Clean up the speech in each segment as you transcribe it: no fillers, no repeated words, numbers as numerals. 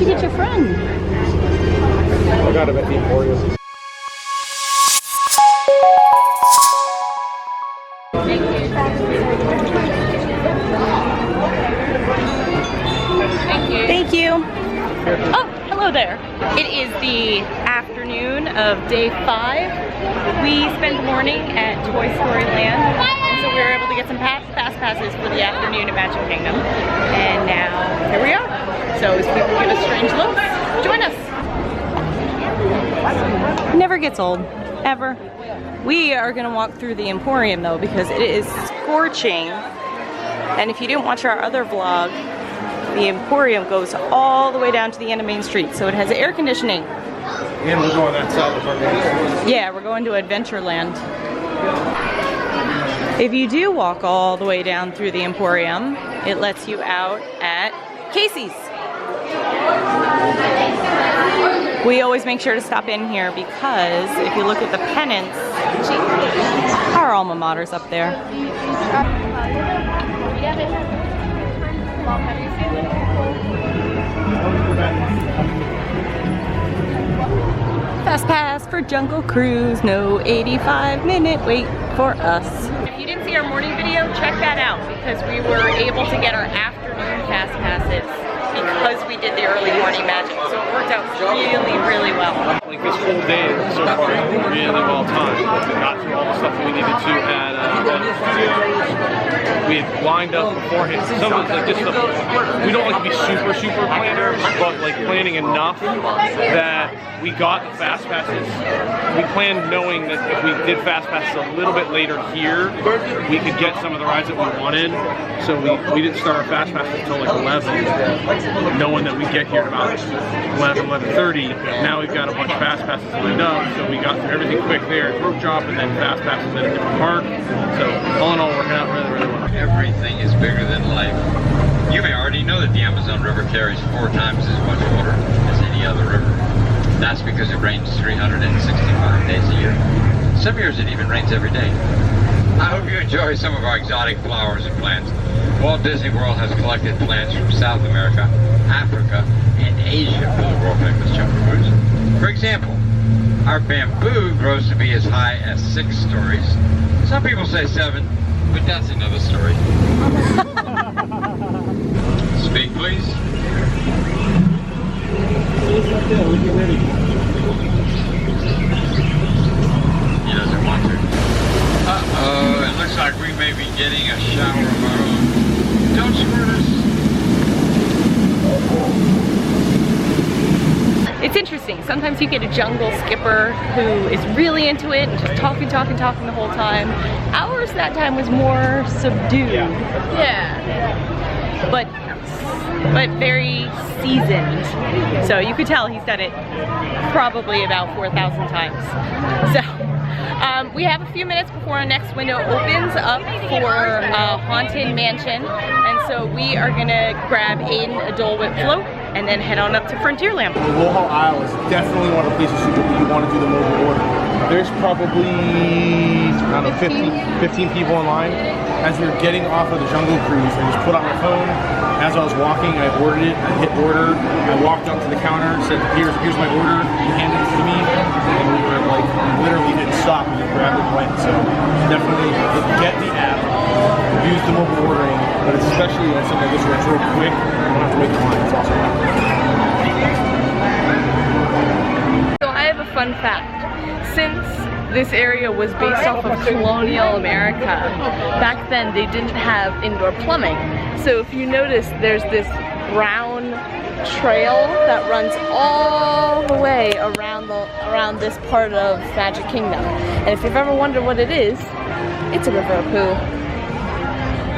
you get your friend? I got him at the Emporium. Thank you. Oh, hello there. It is the afternoon of day 5. We spent the morning at Toy Story Land, and so we were able to get some fast passes for the afternoon at Magic Kingdom. And now, here we are. So as people give us strange looks, join us. Never gets old, ever. We are gonna walk through the Emporium though, because it is scorching. And if you didn't watch our other vlog, the Emporium goes all the way down to the end of Main Street, so it has air conditioning. And we're going that side of our Main. Yeah, we're going to Adventureland. If you do walk all the way down through the Emporium, it lets you out at Casey's. We always make sure to stop in here because if you look at the pennants, our alma mater's up there. Fast pass for Jungle Cruise, no 85-minute wait for us. If you didn't see our morning video, check that out because we were able to get our afternoon fast passes because we did the early morning magic, so it worked out really, really well. Like this whole day so far has been really well timed. We got through all the stuff that we needed to at we had lined up beforehand. Some of it's like just we don't like to be super planners, but like planning enough that we got the fast passes. We planned knowing that if we did fast passes a little bit later here, we could get some of the rides that we wanted. So we didn't start our fast passes until like 11, knowing that we get here at about 11:30. Now we've got a bunch of fast passes lined up, so we got everything quick there, rope drop, and then fast passes at a different park. So all in all, working out really, really well. Everything is bigger than life. You may already know that the Amazon River carries 4 times as much water as any other river. That's because it rains 365 days a year. Some years it even rains every day. I hope you enjoy some of our exotic flowers and plants. Walt Disney World has collected plants from South America, Africa, and Asia for the world famous jungle cruise. For example, our bamboo grows to be as high as 6 stories. Some people say 7, but that's another story. Speak, please. He doesn't want to. Uh-oh, it looks like we may be getting a shower of our own. Don't squirt us. It's interesting. Sometimes you get a jungle skipper who is really into it and just talking the whole time. Ours that time was more subdued. Yeah. But very seasoned. So you could tell he's done it probably about 4,000 times. So we have a few minutes before our next window opens up for Haunted Mansion. And so we are gonna grab Aiden a Dole Whip float and then head on up to Frontierland. The Woolhouse Isle is definitely one of the places you want to do the mobile order. There's probably, I don't know, 15 people in line. As we were getting off of the Jungle Cruise, I just put on my phone. As I was walking, I ordered it, I hit order. I walked up to the counter, said, here's my order. He handed it to me, and we were like, literally didn't stop. We just grabbed it and went. So definitely get the app, use the mobile ordering, but especially on something like this where it's real quick, you don't have to wait in line. It's awesome. So I have a fun fact. Since this area was based off of colonial America, back then they didn't have indoor plumbing. So if you notice, there's this brown trail that runs all the way around this part of Magic Kingdom. And if you've ever wondered what it is, it's a river of poo.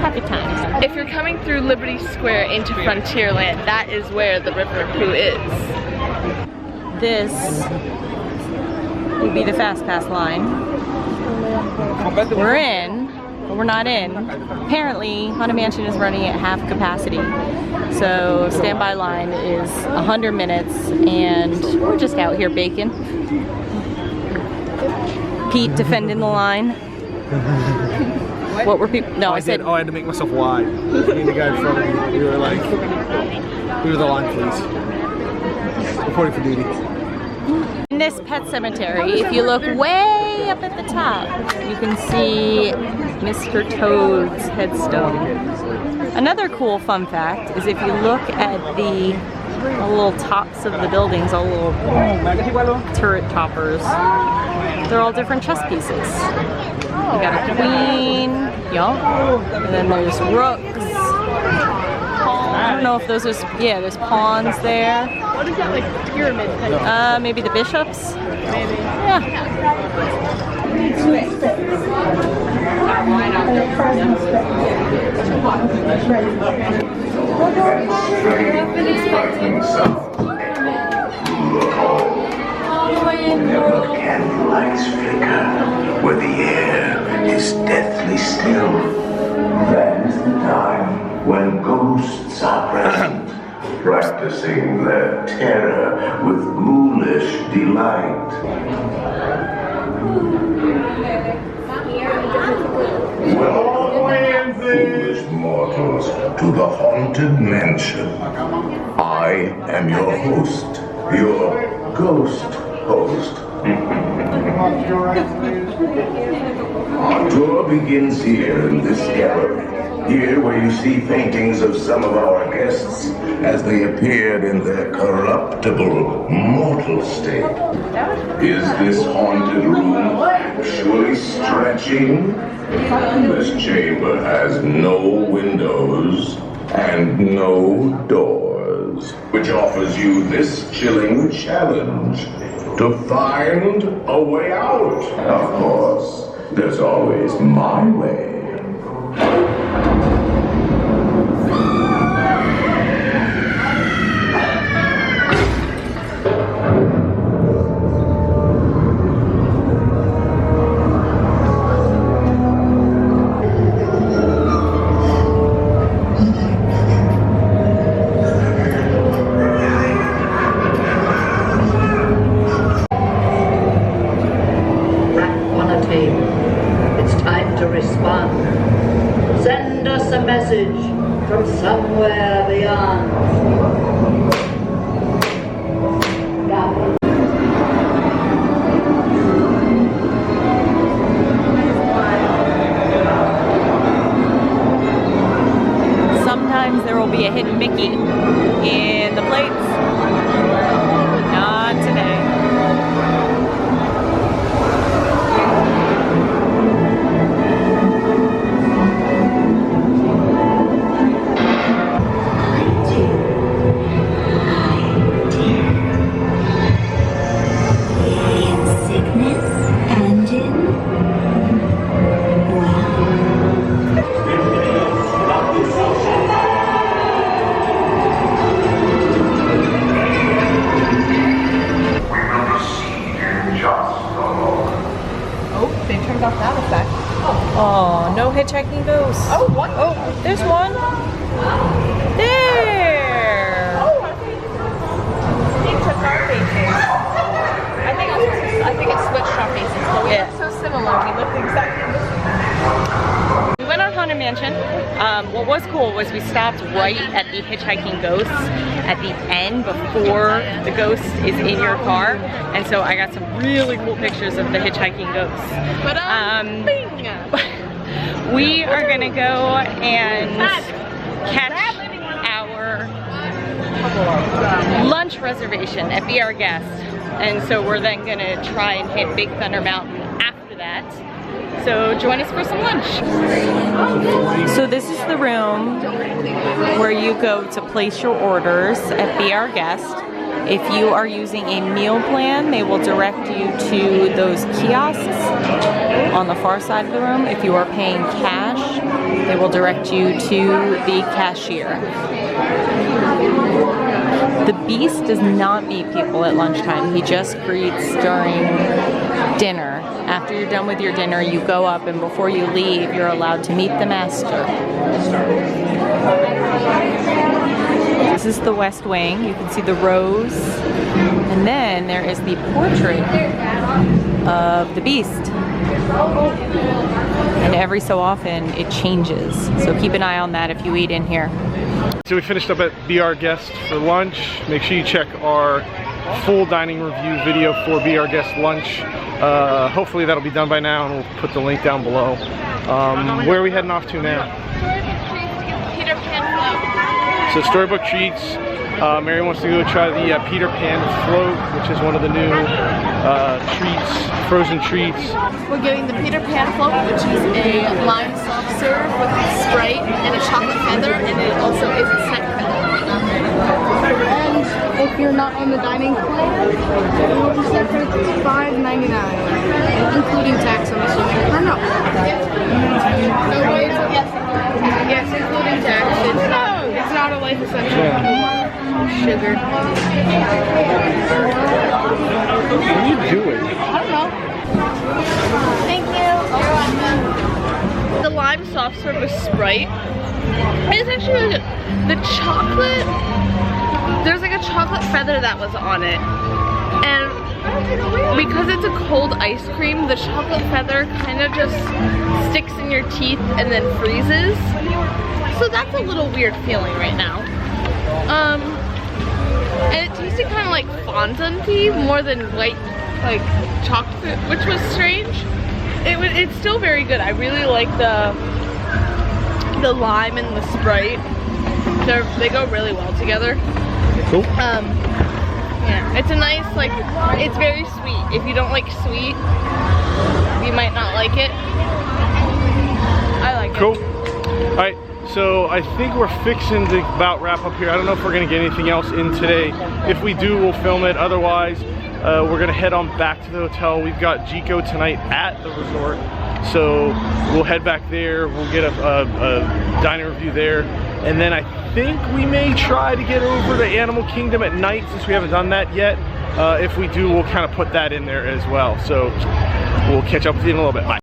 Happy times. If you're coming through Liberty Square into Frontierland, that is where the river of poo is. This will be the fast pass line. We're in, but we're not in. Apparently, Haunted Mansion is running at half capacity. So standby line is 100 minutes and we're just out here baking. Pete defending the line. What were people? No, I said. Oh, I had to make myself wide. Me and the guy in front of me, we were like, we were the line, please. Reporting for duty. In this pet cemetery, if you look way up at the top, you can see Mr. Toad's headstone. Another cool fun fact is if you look at the little tops of the buildings, all little turret toppers, they're all different chess pieces. You got a queen, yup, and then there's rooks. I don't know if those are, yeah, there's pawns there. What is that, like pyramid type? Maybe the bishops? Maybe. Yeah. Where the candlelights flicker, where the air is deathly still. That is the time when ghosts are present, practicing their terror with ghoulish delight. Welcome, foolish mortals, to the Haunted Mansion. I am your host, your ghost host. Our tour begins here in this gallery. Here where you see paintings of some of our guests as they appeared in their corruptible, mortal state. Is this haunted room actually stretching? This chamber has no windows and no doors, which offers you this chilling challenge to find a way out. Of course, there's always my way. From somewhere beyond. Sometimes there will be a hidden Mickey in the plates. Not today. Oh, no hitchhiking ghosts. Oh, one. Oh, there's one. There. Oh, I think he took our faces. I think it switched our faces, but we look so similar. We looked exactly the same. We went on Haunted Mansion. What was cool was we stopped right at the hitchhiking ghosts at the end before the ghost is in your car, and so I got some really cool pictures of the hitchhiking ghosts. We are gonna go and catch our lunch reservation at Be Our Guest, and so we're then gonna try and hit Big Thunder Mountain after that. So join us for some lunch. So this is the room where you go to place your orders at Be Our Guest. If you are using a meal plan, they will direct you to those kiosks on the far side of the room. If you are paying cash, they will direct you to the cashier. The Beast does not meet people at lunchtime. He just greets during dinner. After you're done with your dinner, you go up, and before you leave, you're allowed to meet the master. This is the West Wing. You can see the rose. And then there is the portrait of the Beast. And every so often it changes. So keep an eye on that if you eat in here. So we finished up at Be Our Guest for lunch. Make sure you check our full dining review video for Be Our Guest lunch. Hopefully that'll be done by now, and we'll put the link down below. Where are we heading off to now? Peter Pan float. So Storybook Treats. Mary wants to go try the Peter Pan float, which is one of the new treats, frozen treats. We're getting the Peter Pan float, which is a lime soft serve with Sprite and a chocolate feather, and it also is a snack feather. And if you're not on the dining plan, you'll be set for $5.99, including tax, I'm assuming. Or no? Yes, including tax. It's not a life essential. Yeah. Sugar. What are you doing? I don't know. Thank you. You're welcome. The lime soft serve with Sprite. It's actually really good. The chocolate, there's like a chocolate feather that was on it. And because it's a cold ice cream, the chocolate feather kind of just sticks in your teeth and then freezes. So that's a little weird feeling right now. And it tasted kind of like fondant-y more than white, like chocolate, which was strange. It's still very good. I really like the lime and the Sprite. They go really well together. Cool. Yeah, it's a nice, like, it's very sweet. If you don't like sweet, you might not like it. I like it. Cool. All right. So I think we're fixing to about wrap up here. I don't know if we're gonna get anything else in today. If we do, we'll film it. Otherwise, we're gonna head on back to the hotel. We've got Jico tonight at the resort. So we'll head back there. We'll get a dining review there. And then I think we may try to get over to Animal Kingdom at night since we haven't done that yet. If we do, we'll kind of put that in there as well. So we'll catch up with you in a little bit. Bye.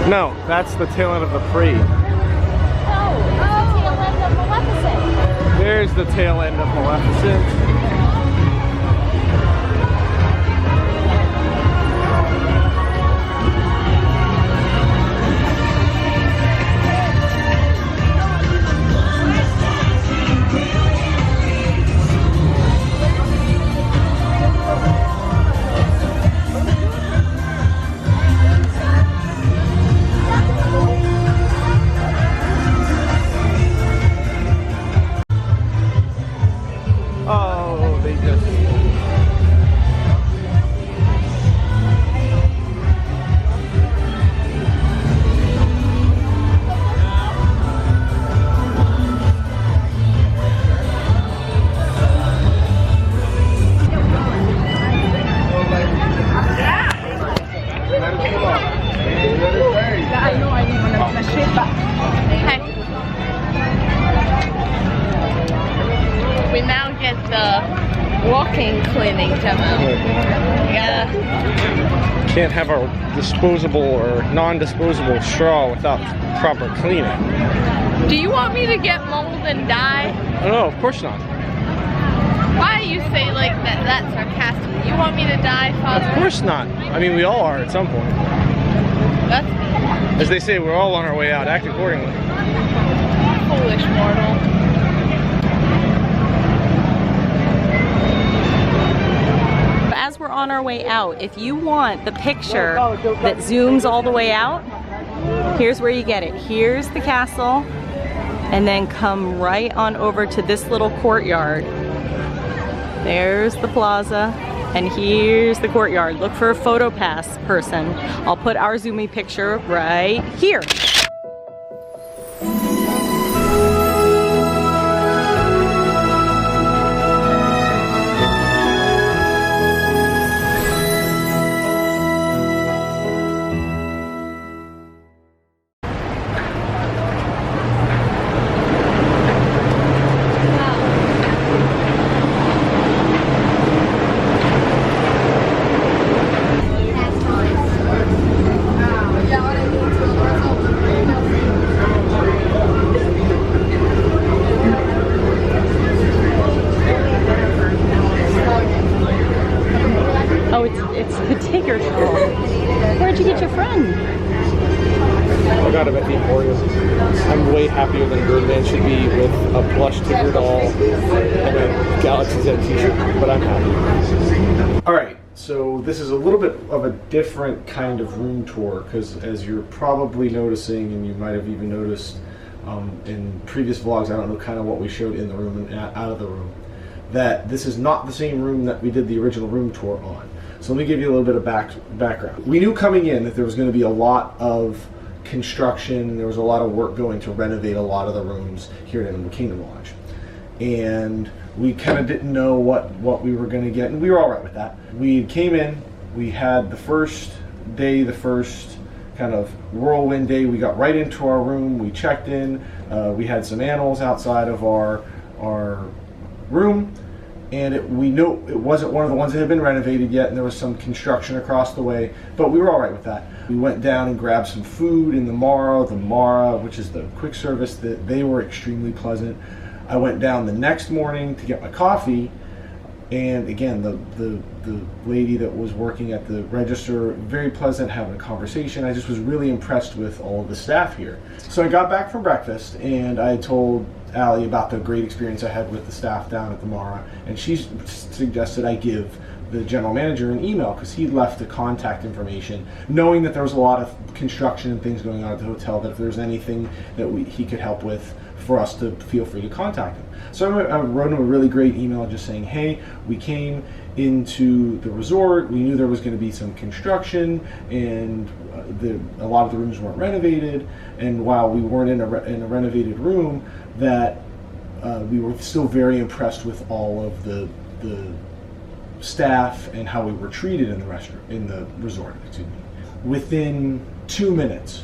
No, that's the tail end of the parade. There's the tail end of Maleficent. We now get the walking cleaning demo. Yeah. Can't have our disposable or non-disposable straw without proper cleaning. Do you want me to get mold and die? Oh, no, of course not. Why you say like that sarcastic? You want me to die, Father? Of course not. I mean, we all are at some point. That's As they say, we're all on our way out. Act accordingly. foolish mortal. As we're on our way out, if you want the picture that zooms all the way out, here's where you get it. Here's the castle, and then come right on over to this little courtyard. There's the plaza, and here's the courtyard. Look for a photo pass person. I'll put our zoomy picture right here. Oh, it's potato. plush Tigger doll, and a Galaxy's Edge t-shirt, but I'm happy. Alright, so this is a little bit of a different kind of room tour, because as you're probably noticing, and you might have even noticed in previous vlogs, I don't know kind of what we showed in the room and out of the room, that this is not the same room that we did the original room tour on. So let me give you a little bit of background. We knew coming in that there was going to be a lot of construction, and there was a lot of work going to renovate a lot of the rooms here at Animal Kingdom Lodge. And we kind of didn't know what we were going to get, and we were all right with that. We came in, we had the first day, the first kind of whirlwind day. We got right into our room, we checked in, we had some animals outside of our room, and we knew it wasn't one of the ones that had been renovated yet, and there was some construction across the way, but we were all right with that. We went down and grabbed some food in the Mara, which is the quick service. That they were extremely pleasant. I went down the next morning to get my coffee, and again, the lady that was working at the register, very pleasant, having a conversation. I just was really impressed with all of the staff here. So I got back from breakfast, and I told Allie about the great experience I had with the staff down at the Mara, and she suggested I give the general manager an email, because he left the contact information, knowing that there was a lot of construction and things going on at the hotel, that if there's anything that he could help with, for us to feel free to contact him. So I wrote him a really great email just saying, hey, we came into the resort, we knew there was going to be some construction, and a lot of the rooms weren't renovated, and while we weren't in a renovated room, that we were still very impressed with all of the staff and how we were treated in the resort. Excuse me. Within 2 minutes,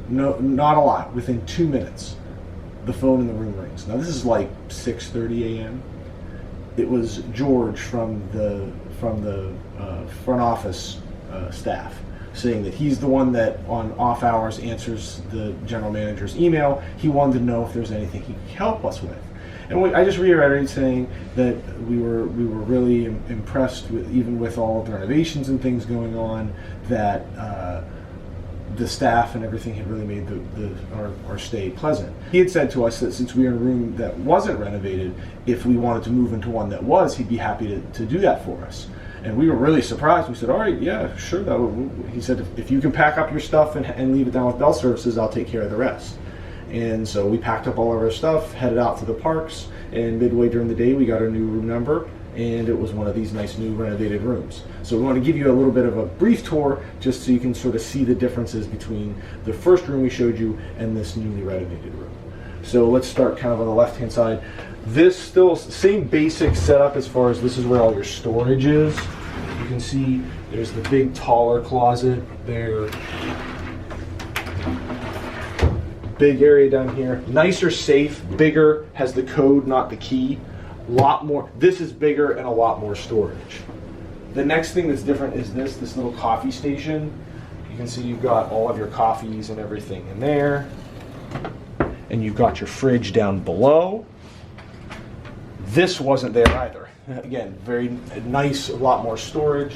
no, not a lot, within 2 minutes, the phone in the room rings. Now this is like 6:30 a.m. It was George from the front office staff, saying that he's the one that on off hours answers the general manager's email. He wanted to know if there's anything he could help us with. And I just reiterated saying that we were really impressed with, even with all of the renovations and things going on, that the staff and everything had really made our stay pleasant. He had said to us that since we were in a room that wasn't renovated, if we wanted to move into one that was, he'd be happy to do that for us. And we were really surprised. We said, all right, yeah, sure. He said, if you can pack up your stuff and leave it down with Bell Services, I'll take care of the rest. And so we packed up all of our stuff, headed out to the parks, and midway during the day we got our new room number, and it was one of these nice new renovated rooms. So we want to give you a little bit of a brief tour just so you can sort of see the differences between the first room we showed you and this newly renovated room. So let's start kind of on the left hand side. This still same basic setup as far as this is where all your storage is. You can see there's the big taller closet there. Big area down here. Nicer safe, bigger, has the code, not the key. A lot more. This is bigger and a lot more storage. The next thing that's different is this little coffee station. You can see you've got all of your coffees and everything in there. And you've got your fridge down below. This wasn't there either. Again, very nice, a lot more storage.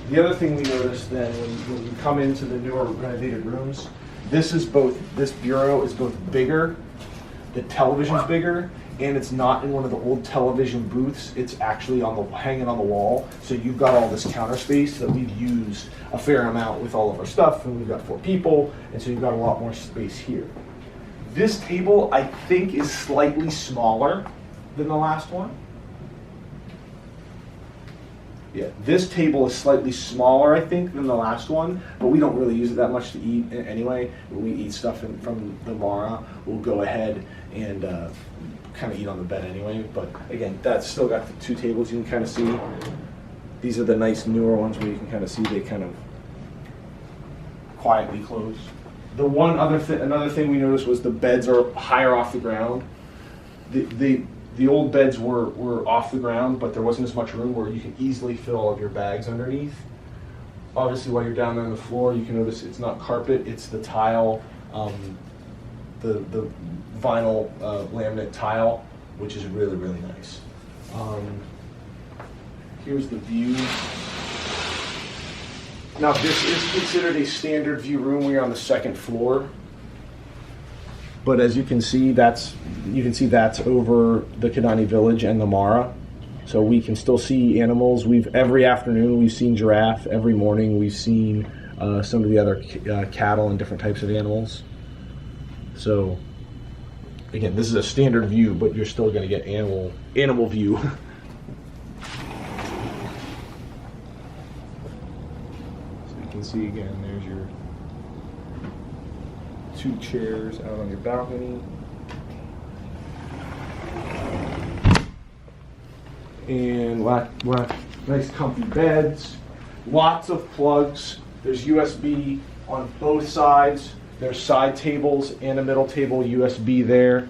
The other thing we noticed then when you come into the newer renovated rooms, this bureau is both bigger, the television's bigger, and it's not in one of the old television booths. It's actually hanging on the wall. So you've got all this counter space that we've used a fair amount with all of our stuff, and we've got 4 people, and so you've got a lot more space here. This table, I think, is slightly smaller than the last one. Yeah, this table is slightly smaller, I think, than the last one, but we don't really use it that much to eat anyway. When we eat stuff from the Mara, we'll go ahead and kind of eat on the bed anyway. But again, that's still got the 2 tables you can kind of see. These are the nice newer ones where you can kind of see they kind of quietly close. The another thing we noticed was the beds are higher off the ground. The old beds were off the ground, but there wasn't as much room where you can easily fill all of your bags underneath. Obviously, while you're down there on the floor, you can notice it's not carpet, it's the tile, the vinyl laminate tile, which is really, really nice. Here's the view. Now, this is considered a standard view room. We are on the 2nd floor. but as you can see, that's over the Kidani Village and the Mara. So we can still see animals. Every afternoon we've seen giraffe. Every morning we've seen some of the other cattle and different types of animals. So again, this is a standard view, but you're still going to get animal view. So you can see again, there's your 2 chairs out on your balcony. And nice comfy beds, lots of plugs. There's USB on both sides. There's side tables and a middle table, USB there.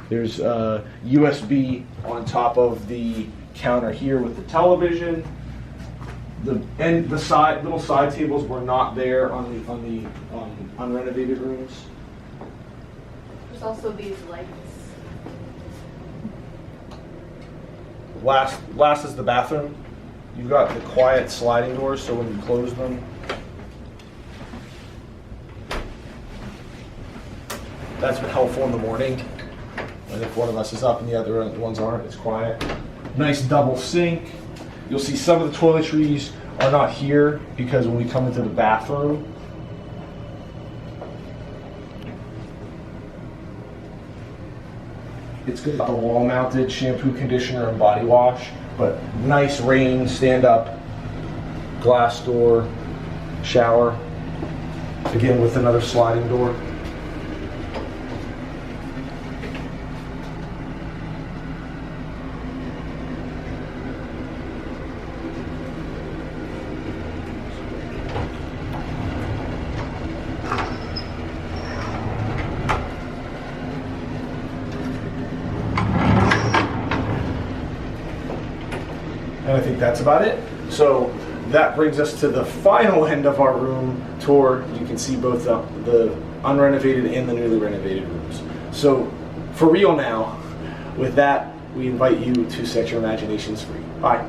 There's USB on top of the counter here with the television. The little side tables were not there on the unrenovated rooms. There's also these lights. Last is the bathroom. You've got the quiet sliding doors, so when you close them, that's been helpful in the morning. And if one of us is up and the other ones aren't, it's quiet. Nice double sink. You'll see some of the toiletries are not here because when we come into the bathroom, it's got the wall-mounted shampoo, conditioner, and body wash, but nice rain, stand-up, glass door, shower, again with another sliding door. And I think that's about it. So that brings us to the final end of our room tour. You can see both the unrenovated and the newly renovated rooms. So for real now, with that, we invite you to set your imaginations free. Bye.